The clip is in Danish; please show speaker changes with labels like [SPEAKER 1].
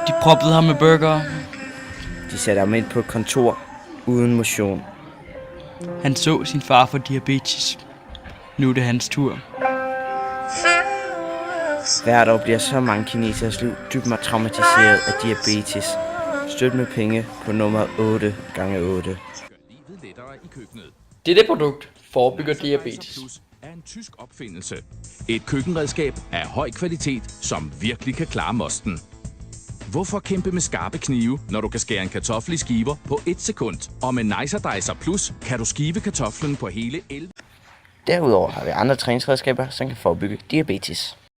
[SPEAKER 1] De proppede ham med burgere.
[SPEAKER 2] De satte ham ind på et kontor uden motion.
[SPEAKER 1] Han så sin far få diabetes. Nu er det hans tur.
[SPEAKER 2] Hvert år bliver så mange kineseres liv dybt traumatiseret af diabetes. Støt med penge på nummer 8x8.
[SPEAKER 1] Dette produkt forebygger diabetes.
[SPEAKER 3] Er en tysk opfindelse. Et køkkenredskab af høj kvalitet, som virkelig kan klare mosten. Hvorfor kæmpe med skarpe knive, når du kan skære en kartoffel i skiver på 1 sekund? Og med Nicer Dicer Plus kan du skive kartoflen på hele 11.
[SPEAKER 2] Derudover har vi andre træningsredskaber, som kan forebygge diabetes.